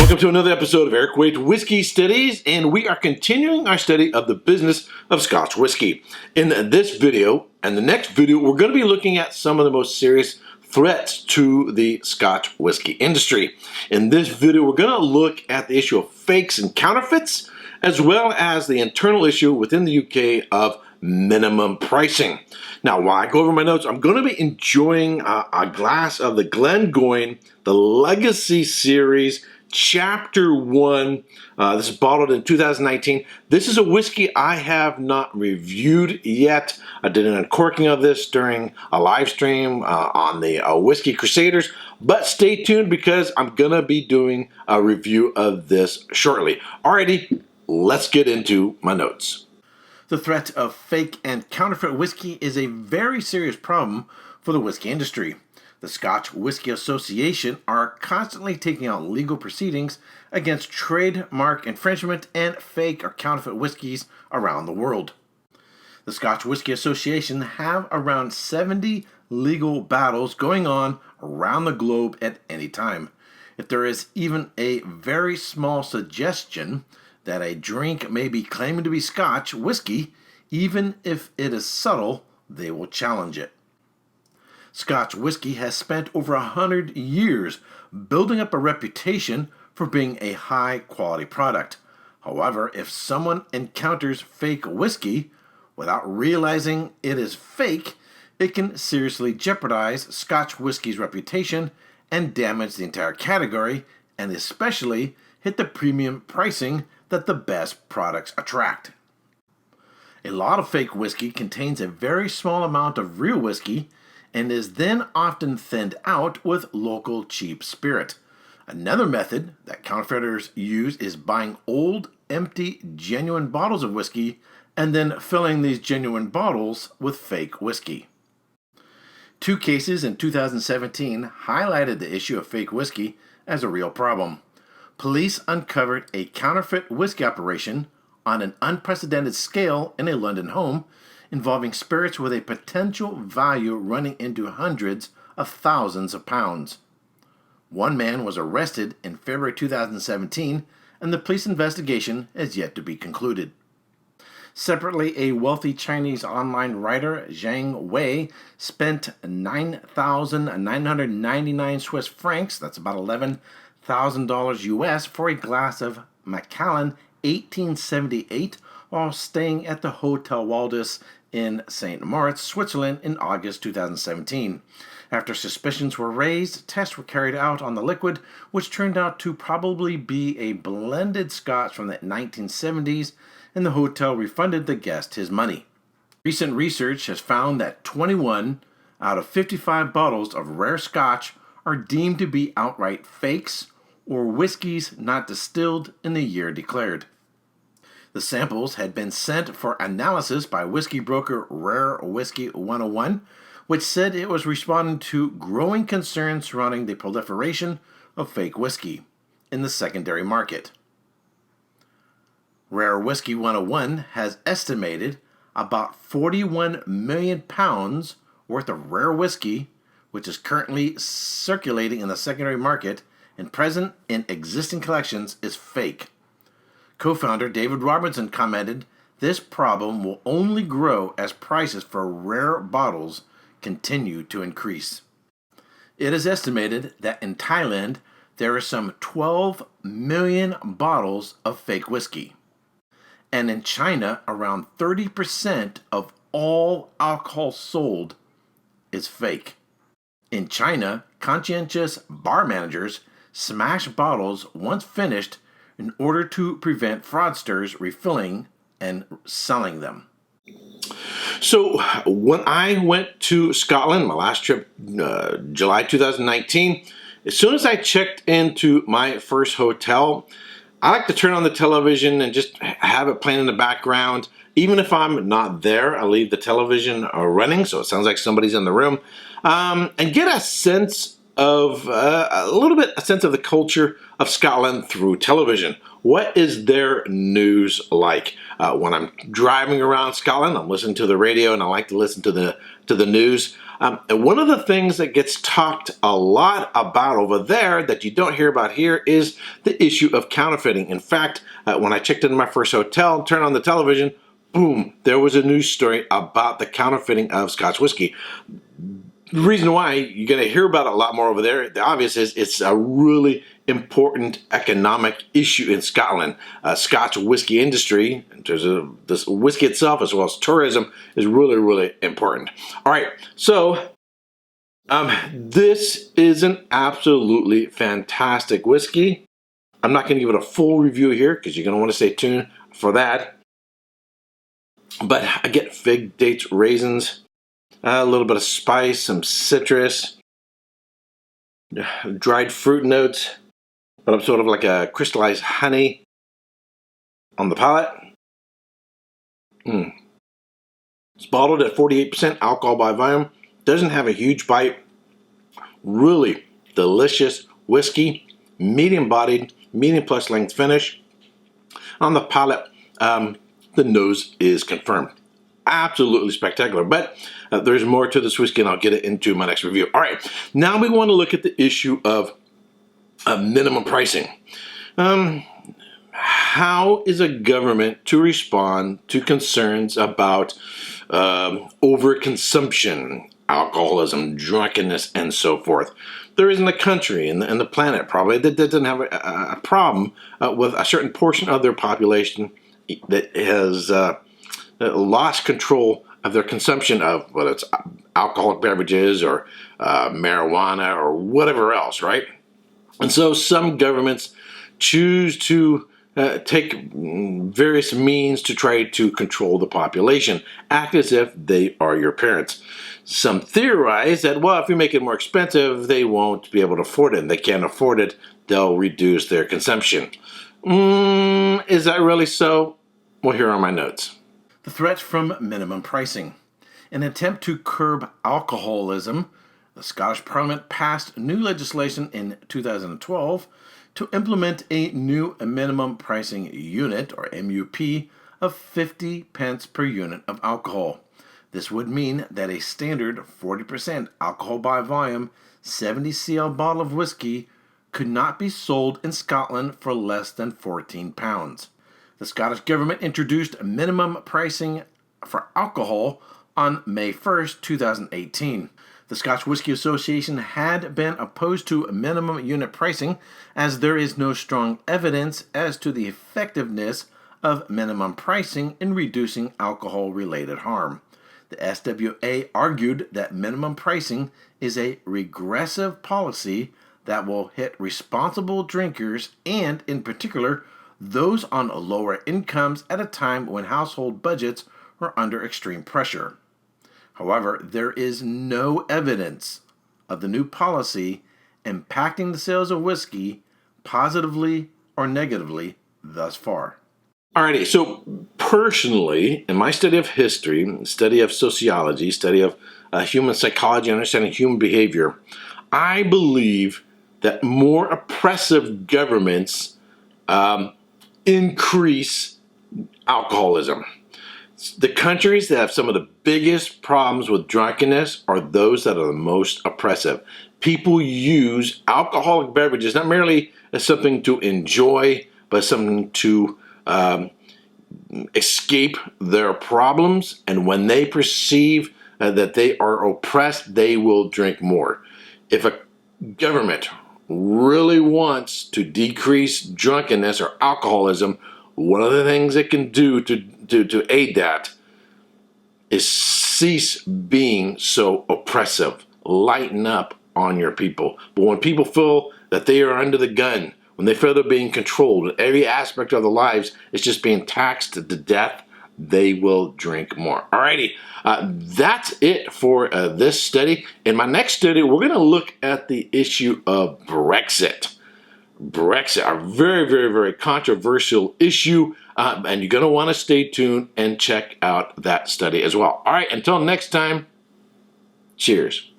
Welcome to another episode of Erik Wait Whiskey Studies, and we are continuing our study of the business of Scotch whiskey. In this video and the next video, we're going to be looking at some of the most serious threats to the Scotch whiskey industry. In this video, we're going to look at the issue of fakes and counterfeits, as well as the internal issue within the UK of minimum pricing. Now, while I go over my notes, I'm going to be enjoying a glass of the Glengoyne, the Legacy Series, Chapter 1. This is bottled in 2019. This is a whiskey I have not reviewed yet. I did an uncorking of this during a live stream on the Whiskey Crusaders, but stay tuned because I'm going to be doing a review of this shortly. Alrighty, let's get into my notes. The threat of fake and counterfeit whiskey is a very serious problem for the whiskey industry. The Scotch Whisky Association are constantly taking out legal proceedings against trademark infringement and fake or counterfeit whiskeys around the world. The Scotch Whisky Association have around 70 legal battles going on around the globe at any time. If there is even a very small suggestion that a drink may be claiming to be Scotch whiskey, even if it is subtle, they will challenge it. Scotch whiskey has spent over 100 years building up a reputation for being a high-quality product. However, if someone encounters fake whiskey without realizing it is fake, it can seriously jeopardize Scotch whiskey's reputation and damage the entire category, and especially hit the premium pricing that the best products attract. A lot of fake whiskey contains a very small amount of real whiskey and is then often thinned out with local cheap spirit. Another method that counterfeiters use is buying old, empty, genuine bottles of whiskey and then filling these genuine bottles with fake whiskey. Two cases in 2017 highlighted the issue of fake whiskey as a real problem. Police uncovered a counterfeit whiskey operation on an unprecedented scale in a London home involving spirits with a potential value running into hundreds of thousands of pounds. One man was arrested in February 2017, and the police investigation is yet to be concluded. Separately, a wealthy Chinese online writer, Erik Wait, spent 9,999 Swiss francs, that's about $11,000 US, for a glass of Macallan 1878 while staying at the Hotel Waldis in St. Moritz, Switzerland in August 2017. After suspicions were raised, tests were carried out on the liquid, which turned out to probably be a blended Scotch from the 1970s, and the hotel refunded the guest his money. Recent research has found that 21 out of 55 bottles of rare Scotch are deemed to be outright fakes or whiskeys not distilled in the year declared. The samples had been sent for analysis by whiskey broker Rare Whiskey 101, which said it was responding to growing concerns surrounding the proliferation of fake whiskey in the secondary market. Rare Whiskey 101 has estimated about 41 million pounds worth of rare whiskey, which is currently circulating in the secondary market and present in existing collections, is fake. Co-founder David Robertson commented, "This problem will only grow as prices for rare bottles continue to increase." It is estimated that in Thailand there are some 12 million bottles of fake whiskey. And in China, around 30% of all alcohol sold is fake. In China, conscientious bar managers smash bottles once finished in order to prevent fraudsters refilling and selling them. So when I went to Scotland, my last trip, July 2019, as soon as I checked into my first hotel, I like to turn on the television and just have it playing in the background. Even if I'm not there, I leave the television running, so it sounds like somebody's in the room, and get a sense of a sense of the culture of Scotland through television. What is their news like? When I'm driving around Scotland, I'm listening to the radio, and I like to listen to the news. And one of the things that gets talked a lot about over there that you don't hear about here is the issue of counterfeiting. In fact, when I checked into my first hotel, turned on the television, boom, there was a news story about the counterfeiting of Scotch whiskey. The reason why you're going to hear about it a lot more over there, the obvious is it's a really important economic issue in Scotland. Scotch whiskey industry, in terms of this whiskey itself as well as tourism, is really, really important. All right, so this is an absolutely fantastic whiskey. I'm not going to give it a full review here because you're going to want to stay tuned for that. But I get fig, dates, raisins, a little bit of spice, some citrus, dried fruit notes, but sort of like a crystallized honey on the palate. It's bottled at 48% alcohol by volume. Doesn't have a huge bite. Really delicious whiskey, medium bodied, medium plus length finish. On the palate, the nose is confirmed. Absolutely spectacular, but there's more to this whiskey and I'll get it into my next review. All right, now we want to look at the issue of minimum pricing. How is a government to respond to concerns about overconsumption, alcoholism, drunkenness, and so forth? There isn't a country in the planet probably that doesn't have a problem with a certain portion of their population that has lost control of their consumption of whether it's alcoholic beverages or marijuana or whatever else, right? And so some governments choose to take various means to try to control the population, act as if they are your parents. Some theorize that, well, if you make it more expensive, they won't be able to afford it. And they can't afford it, they'll reduce their consumption. Is that really so? Well, here are my notes. The threat from minimum pricing. In an attempt to curb alcoholism, the Scottish Parliament passed new legislation in 2012 to implement a new minimum pricing unit, or MUP, of 50 pence per unit of alcohol. This would mean that a standard 40% alcohol by volume 70 cl bottle of whiskey could not be sold in Scotland for less than £14. The Scottish Government introduced minimum pricing for alcohol on May 1st, 2018. The Scotch Whisky Association had been opposed to minimum unit pricing as there is no strong evidence as to the effectiveness of minimum pricing in reducing alcohol-related harm. The SWA argued that minimum pricing is a regressive policy that will hit responsible drinkers and, in particular, those on lower incomes at a time when household budgets are under extreme pressure. However, there is no evidence of the new policy impacting the sales of whiskey positively or negatively thus far. Alrighty, so personally, in my study of history, study of sociology, study of human psychology, understanding human behavior, I believe that more oppressive governments increase alcoholism. The countries that have some of the biggest problems with drunkenness are those that are the most oppressive. People use alcoholic beverages not merely as something to enjoy, but something to escape their problems. And when they perceive that they are oppressed, they will drink more. If a government really wants to decrease drunkenness or alcoholism, one of the things it can do to aid that is cease being so oppressive. Lighten up on your people. But when people feel that they are under the gun, when they feel they're being controlled, every aspect of their lives is just being taxed to death, they will drink more. Alrighty, that's it for this study. In my next study, we're going to look at the issue of Brexit. Brexit, a very, very, very controversial issue, and you're going to want to stay tuned and check out that study as well. All right, until next time, cheers.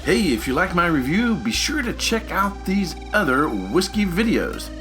Hey, if you like my review, be sure to check out these other whiskey videos.